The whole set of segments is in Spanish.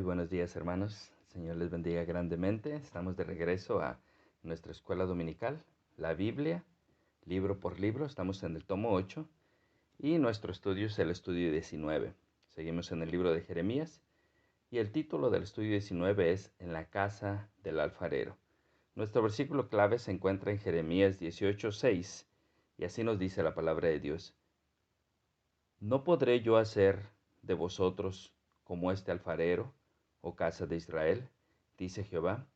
Muy buenos días, hermanos. El Señor les bendiga grandemente. Estamos de regreso a nuestra escuela dominical, la Biblia, libro por libro. Estamos en el tomo 8 y nuestro estudio es el estudio 19. Seguimos en el libro de Jeremías y el título del estudio 19 es En la casa del alfarero. Nuestro versículo clave se encuentra en Jeremías 18:6 y así nos dice la palabra de Dios. ¿No podré yo hacer de vosotros como este alfarero, oh casa de Israel? Dice Jehová.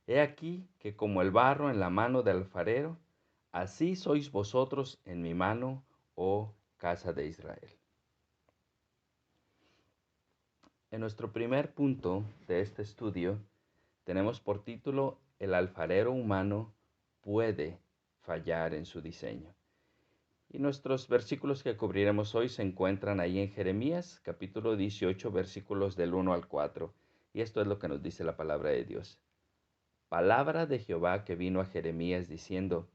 He aquí que como el barro en la mano del alfarero, así sois vosotros en mi mano, oh casa de Israel. En nuestro primer punto de este estudio tenemos por título El alfarero humano puede fallar en su diseño. Y nuestros versículos que cubriremos hoy se encuentran ahí en Jeremías, capítulo 18, versículos del 1 al 4. Y esto es lo que nos dice la palabra de Dios. Palabra de Jehová que vino a Jeremías diciendo,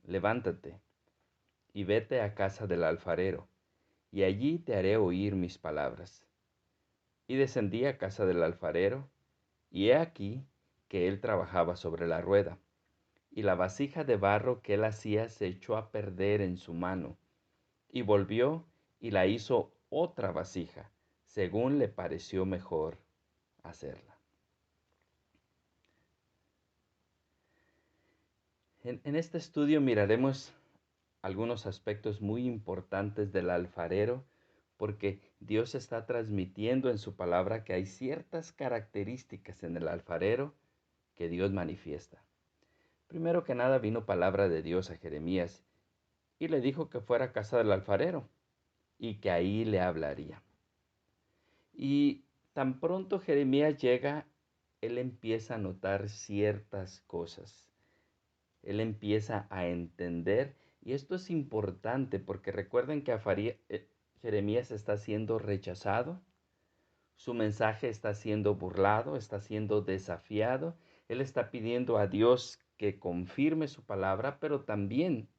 levántate y vete a casa del alfarero, y allí te haré oír mis palabras. Y descendí a casa del alfarero, y he aquí que él trabajaba sobre la rueda, y la vasija de barro que él hacía se echó a perder en su mano, y volvió y la hizo otra vasija, según le pareció mejor hacerla. En este estudio miraremos algunos aspectos muy importantes del alfarero, porque Dios está transmitiendo en su palabra que hay ciertas características en el alfarero que Dios manifiesta. Primero que nada vino palabra de Dios a Jeremías y le dijo que fuera a casa del alfarero y que ahí le hablaría. Y tan pronto Jeremías llega, él empieza a notar ciertas cosas. Él empieza a entender, y esto es importante porque recuerden que Jeremías está siendo rechazado, su mensaje está siendo burlado, está siendo desafiado. Él está pidiendo a Dios que confirme su palabra, pero también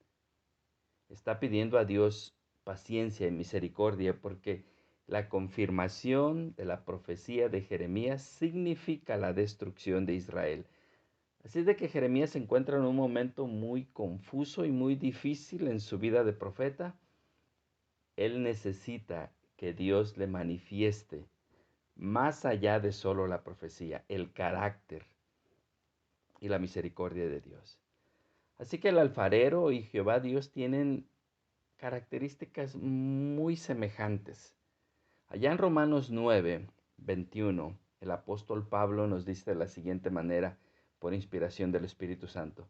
está pidiendo a Dios paciencia y misericordia, porque la confirmación de la profecía de Jeremías significa la destrucción de Israel. Así es de que Jeremías se encuentra en un momento muy confuso y muy difícil en su vida de profeta. Él necesita que Dios le manifieste, más allá de solo la profecía, el carácter y la misericordia de Dios. Así que el alfarero y Jehová Dios tienen características muy semejantes. Allá en Romanos 9:21, el apóstol Pablo nos dice de la siguiente manera, por inspiración del Espíritu Santo.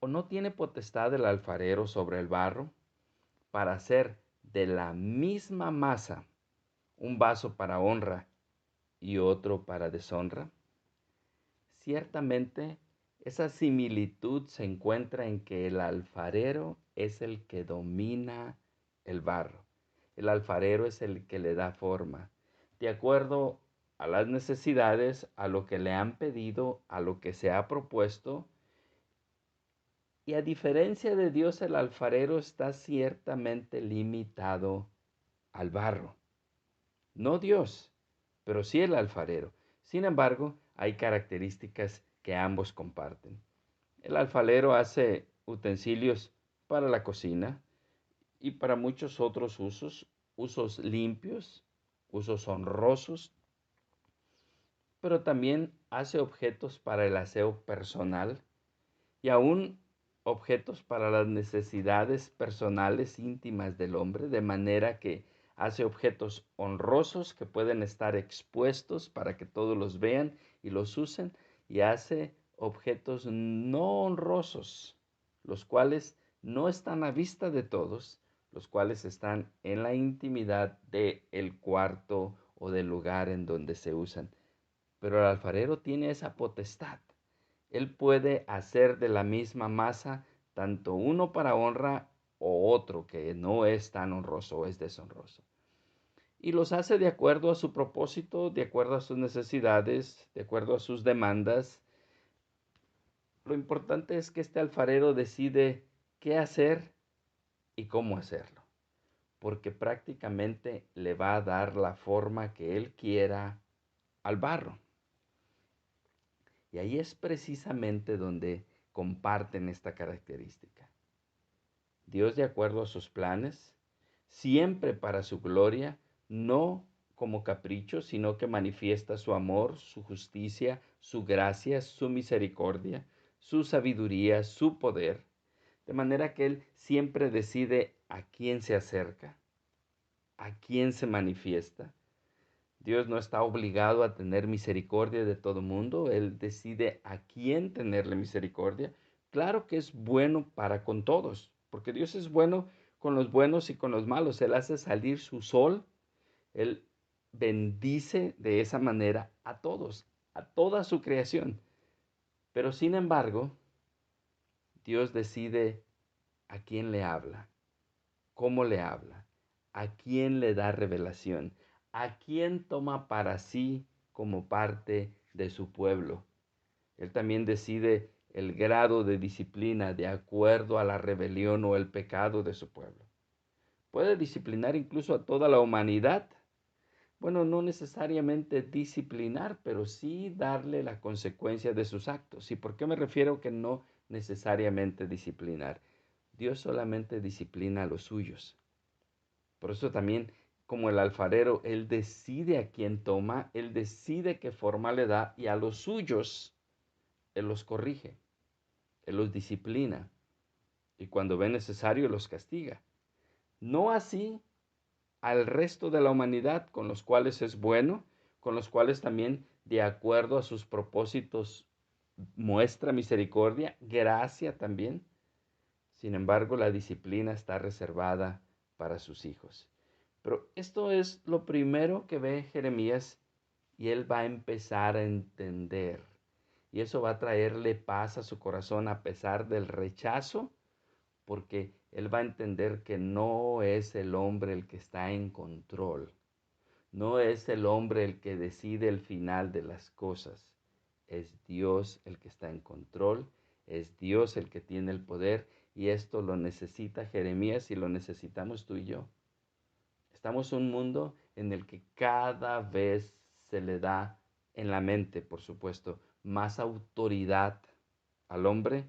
¿O no tiene potestad el alfarero sobre el barro para hacer de la misma masa un vaso para honra y otro para deshonra? Ciertamente, esa similitud se encuentra en que el alfarero es el que domina el barro. El alfarero es el que le da forma, de acuerdo a las necesidades, a lo que le han pedido, a lo que se ha propuesto. Y a diferencia de Dios, el alfarero está ciertamente limitado al barro. No Dios, pero sí el alfarero. Sin embargo, hay características que ambos comparten. El alfarero hace utensilios para la cocina y para muchos otros usos, usos limpios, usos honrosos, pero también hace objetos para el aseo personal y aún objetos para las necesidades personales íntimas del hombre, de manera que hace objetos honrosos que pueden estar expuestos para que todos los vean y los usen, y hace objetos no honrosos, los cuales no están a vista de todos, los cuales están en la intimidad del cuarto o del lugar en donde se usan. Pero el alfarero tiene esa potestad. Él puede hacer de la misma masa tanto uno para honra o otro que no es tan honroso o es deshonroso. Y los hace de acuerdo a su propósito, de acuerdo a sus necesidades, de acuerdo a sus demandas. Lo importante es que este alfarero decide qué hacer y cómo hacerlo. porque prácticamente le va a dar la forma que él quiera al barro. Y ahí es precisamente donde comparten esta característica. Dios, de acuerdo a sus planes, siempre para su gloria, no como capricho, sino que manifiesta su amor, su justicia, su gracia, su misericordia, su sabiduría, su poder, de manera que Él siempre decide a quién se acerca, a quién se manifiesta. Dios no está obligado a tener misericordia de todo mundo, Él decide a quién tenerle misericordia. Claro que es bueno para con todos, porque Dios es bueno con los buenos y con los malos. Él hace salir su sol, Él bendice de esa manera a todos, a toda su creación. Pero sin embargo, Dios decide a quién le habla, cómo le habla, a quién le da revelación, a quién toma para sí como parte de su pueblo. Él también decide el grado de disciplina de acuerdo a la rebelión o el pecado de su pueblo. Puede disciplinar incluso a toda la humanidad. Bueno, no necesariamente disciplinar, pero sí darle la consecuencia de sus actos. ¿Y por qué me refiero que no necesariamente disciplinar? Dios solamente disciplina a los suyos. Por eso también, como el alfarero, él decide a quién toma, él decide qué forma le da y a los suyos, él los corrige, él los disciplina y cuando ve necesario los castiga. No así al resto de la humanidad con los cuales es bueno, con los cuales también de acuerdo a sus propósitos muestra misericordia, gracia también. Sin embargo, la disciplina está reservada para sus hijos. Pero esto es lo primero que ve Jeremías y él va a empezar a entender. Y eso va a traerle paz a su corazón a pesar del rechazo, porque él va a entender que no es el hombre el que está en control. No es el hombre el que decide el final de las cosas. Es Dios el que está en control. Es Dios el que tiene el poder. Y esto lo necesita Jeremías y lo necesitamos tú y yo. Estamos en un mundo en el que cada vez se le da en la mente, por supuesto, más autoridad al hombre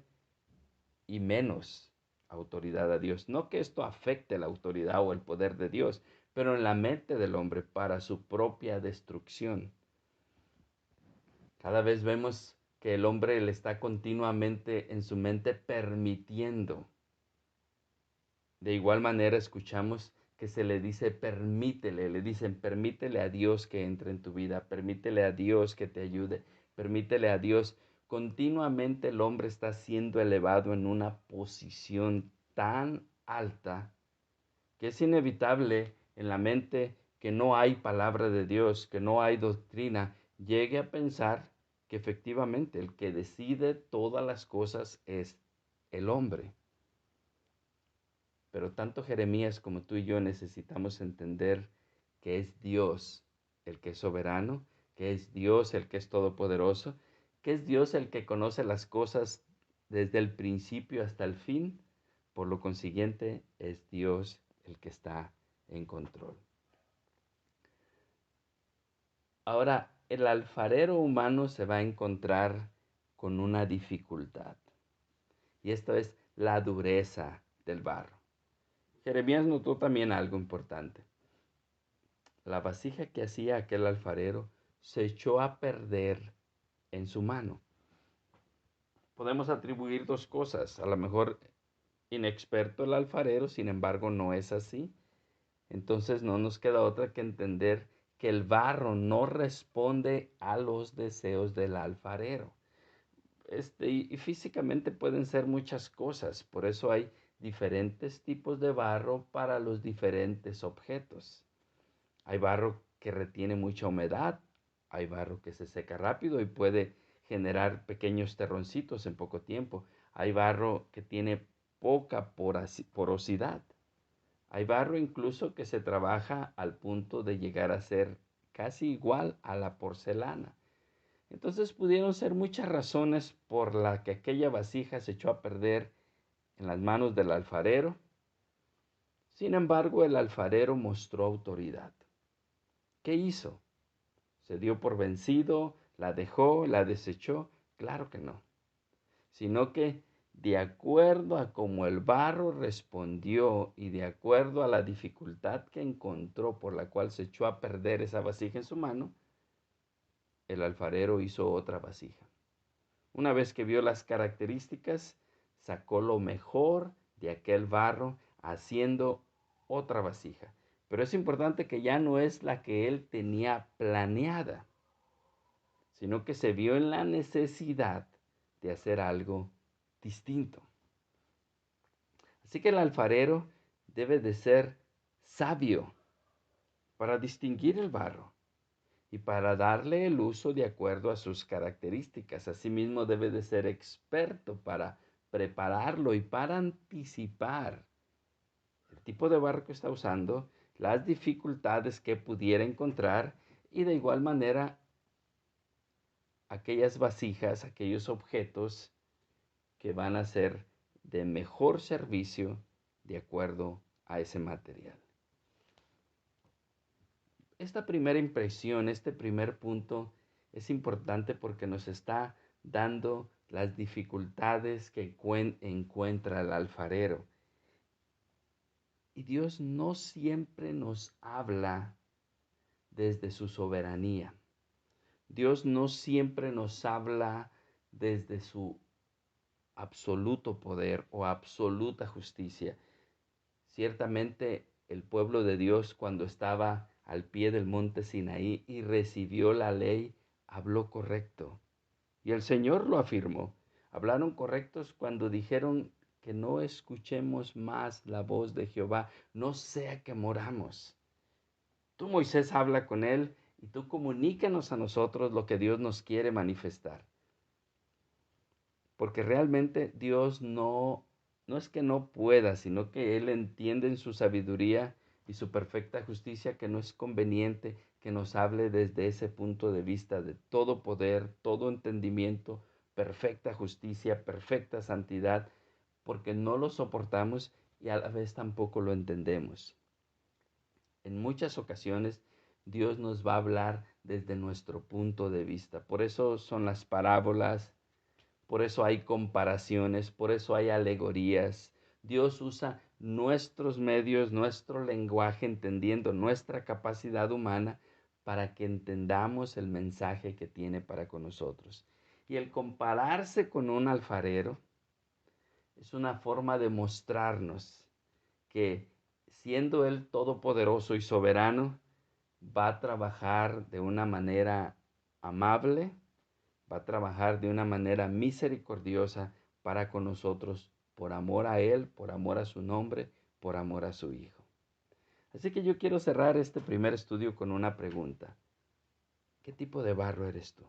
y menos autoridad a Dios. No que esto afecte la autoridad o el poder de Dios, pero en la mente del hombre para su propia destrucción. Cada vez vemos que el hombre le está continuamente en su mente permitiendo. De igual manera escuchamos que se le dice permítele, le dicen permítele a Dios que entre en tu vida, permítele a Dios que te ayude, permítele a Dios. Continuamente el hombre está siendo elevado en una posición tan alta que es inevitable en la mente que no hay palabra de Dios, que no hay doctrina, llegue a pensar que efectivamente el que decide todas las cosas es el hombre. Pero tanto Jeremías como tú y yo necesitamos entender que es Dios el que es soberano, que es Dios el que es todopoderoso, que es Dios el que conoce las cosas desde el principio hasta el fin. Por lo consiguiente, es Dios el que está en control. Ahora, el alfarero humano se va a encontrar con una dificultad, y esto es la dureza del barro. Jeremías notó también algo importante. La vasija que hacía aquel alfarero se echó a perder en su mano. Podemos atribuir dos cosas. A lo mejor inexperto el alfarero, sin embargo no es así. Entonces no nos queda otra que entender que el barro no responde a los deseos del alfarero. Y físicamente pueden ser muchas cosas, por eso hay diferentes tipos de barro para los diferentes objetos. Hay barro que retiene mucha humedad, hay barro que se seca rápido y puede generar pequeños terroncitos en poco tiempo. Hay barro que tiene poca porosidad. Hay barro incluso que se trabaja al punto de llegar a ser casi igual a la porcelana. Entonces pudieron ser muchas razones por las que aquella vasija se echó a perder en las manos del alfarero. Sin embargo, el alfarero mostró autoridad. ¿Qué hizo? ¿Se dio por vencido? ¿La dejó? ¿La desechó? Claro que no. Sino que de acuerdo a cómo el barro respondió y de acuerdo a la dificultad que encontró por la cual se echó a perder esa vasija en su mano, el alfarero hizo otra vasija. Una vez que vio las características, sacó lo mejor de aquel barro haciendo otra vasija. Pero es importante que ya no es la que él tenía planeada, sino que se vio en la necesidad de hacer algo distinto. Así que el alfarero debe de ser sabio para distinguir el barro y para darle el uso de acuerdo a sus características. Asimismo debe de ser experto para prepararlo y para anticipar el tipo de barro que está usando, las dificultades que pudiera encontrar y de igual manera aquellas vasijas, aquellos objetos que van a ser de mejor servicio de acuerdo a ese material. Esta primera impresión, este primer punto es importante porque nos está dando las dificultades que encuentra el alfarero. Y Dios no siempre nos habla desde su soberanía. Dios no siempre nos habla desde su absoluto poder o absoluta justicia. Ciertamente el pueblo de Dios cuando estaba al pie del monte Sinaí y recibió la ley, habló correcto. Y el Señor lo afirmó. Hablaron correctos cuando dijeron que no escuchemos más la voz de Jehová, no sea que moramos. Tú, Moisés, habla con él y tú comunícanos a nosotros lo que Dios nos quiere manifestar. Porque realmente Dios no es que no pueda, sino que Él entiende en su sabiduría y su perfecta justicia que no es conveniente que nos hable desde ese punto de vista de todo poder, todo entendimiento, perfecta justicia, perfecta santidad, porque no lo soportamos y a la vez tampoco lo entendemos. En muchas ocasiones Dios nos va a hablar desde nuestro punto de vista. Por eso son las parábolas, por eso hay comparaciones, por eso hay alegorías. Dios usa nuestros medios, nuestro lenguaje, entendiendo nuestra capacidad humana para que entendamos el mensaje que tiene para con nosotros. Y el compararse con un alfarero es una forma de mostrarnos que siendo Él todopoderoso y soberano, va a trabajar de una manera amable, va a trabajar de una manera misericordiosa para con nosotros, por amor a Él, por amor a su nombre, por amor a su Hijo. Así que yo quiero cerrar este primer estudio con una pregunta. ¿Qué tipo de barro eres tú?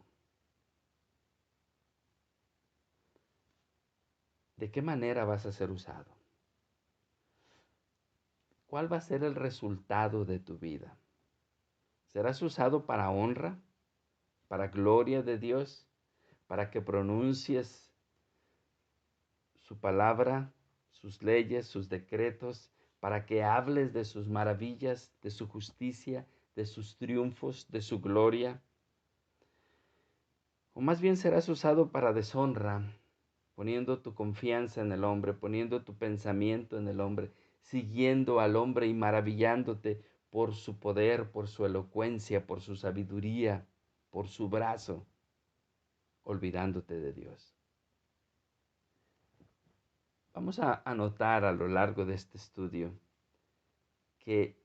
¿De qué manera vas a ser usado? ¿Cuál va a ser el resultado de tu vida? ¿Serás usado para honra, para gloria de Dios, para que pronuncies su palabra, sus leyes, sus decretos, para que hables de sus maravillas, de su justicia, de sus triunfos, de su gloria? O más bien serás usado para deshonra, poniendo tu confianza en el hombre, poniendo tu pensamiento en el hombre, siguiendo al hombre y maravillándote por su poder, por su elocuencia, por su sabiduría, por su brazo, olvidándote de Dios. Vamos a anotar a lo largo de este estudio que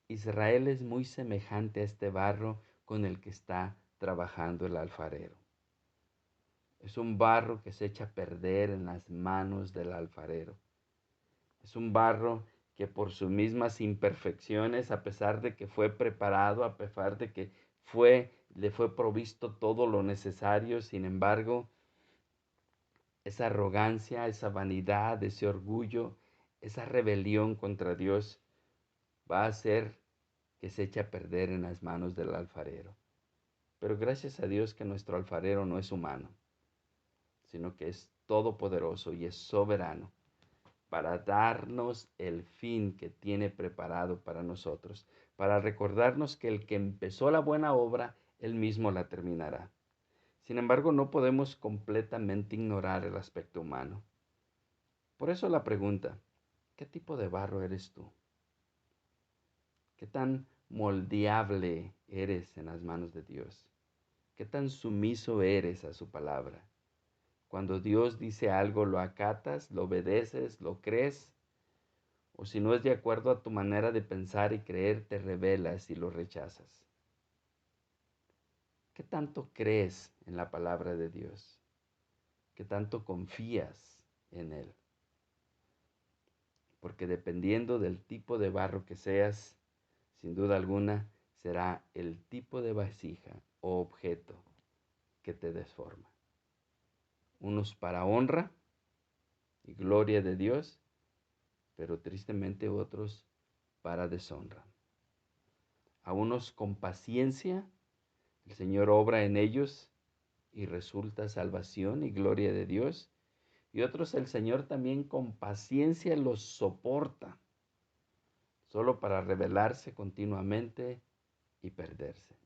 Israel es muy semejante a este barro con el que está trabajando el alfarero. Es un barro que se echa a perder en las manos del alfarero. Es un barro que por sus mismas imperfecciones, a pesar de que fue preparado, a pesar de que le fue provisto todo lo necesario, sin embargo, esa arrogancia, esa vanidad, ese orgullo, esa rebelión contra Dios va a hacer que se eche a perder en las manos del alfarero. Pero gracias a Dios que nuestro alfarero no es humano, sino que es todopoderoso y es soberano. para darnos el fin que tiene preparado para nosotros, para recordarnos que el que empezó la buena obra, él mismo la terminará. Sin embargo, no podemos completamente ignorar el aspecto humano. Por eso la pregunta, ¿qué tipo de barro eres tú? ¿Qué tan moldeable eres en las manos de Dios? ¿Qué tan sumiso eres a su palabra? Cuando Dios dice algo, ¿lo acatas, lo obedeces, lo crees? O si no es de acuerdo a tu manera de pensar y creer, te rebelas y lo rechazas. ¿Qué tanto crees en la palabra de Dios? ¿Qué tanto confías en Él? Porque dependiendo del tipo de barro que seas, sin duda alguna, será el tipo de vasija o objeto que te desforma. Unos para honra y gloria de Dios, pero tristemente otros para deshonra. A unos con paciencia, el Señor obra en ellos y resulta salvación y gloria de Dios. Y otros el Señor también con paciencia los soporta, solo para rebelarse continuamente y perderse.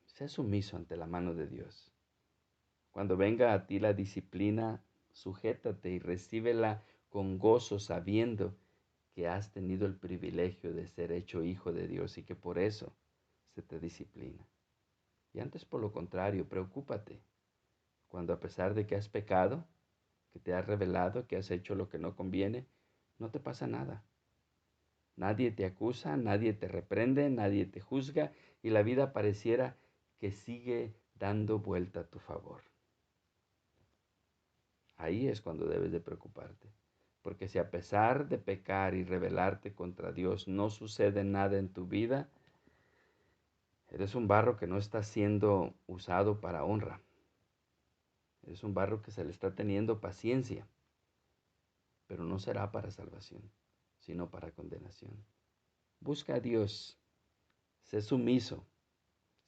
Sé sumiso ante la mano de Dios. Cuando venga a ti la disciplina, sujétate y recíbela con gozo, sabiendo que has tenido el privilegio de ser hecho hijo de Dios y que por eso se te disciplina. Y antes, por lo contrario, preocúpate cuando, a pesar de que has pecado, que te has rebelado, que has hecho lo que no conviene, no te pasa nada. Nadie te acusa, nadie te reprende, nadie te juzga y la vida pareciera que sigue dando vuelta a tu favor. Ahí es cuando debes de preocuparte. Porque si a pesar de pecar y rebelarte contra Dios no sucede nada en tu vida, eres un barro que no está siendo usado para honra. Eres un barro que se le está teniendo paciencia, pero no será para salvación, sino para condenación. Busca a Dios, sé sumiso,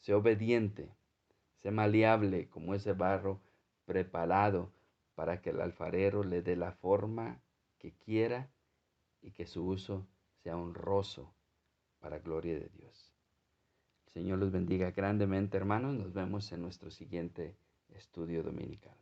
sé obediente, sé maleable como ese barro preparado para que el alfarero le dé la forma que quiera y que su uso sea honroso para gloria de Dios. El Señor los bendiga grandemente, hermanos. Nos vemos en nuestro siguiente estudio dominical.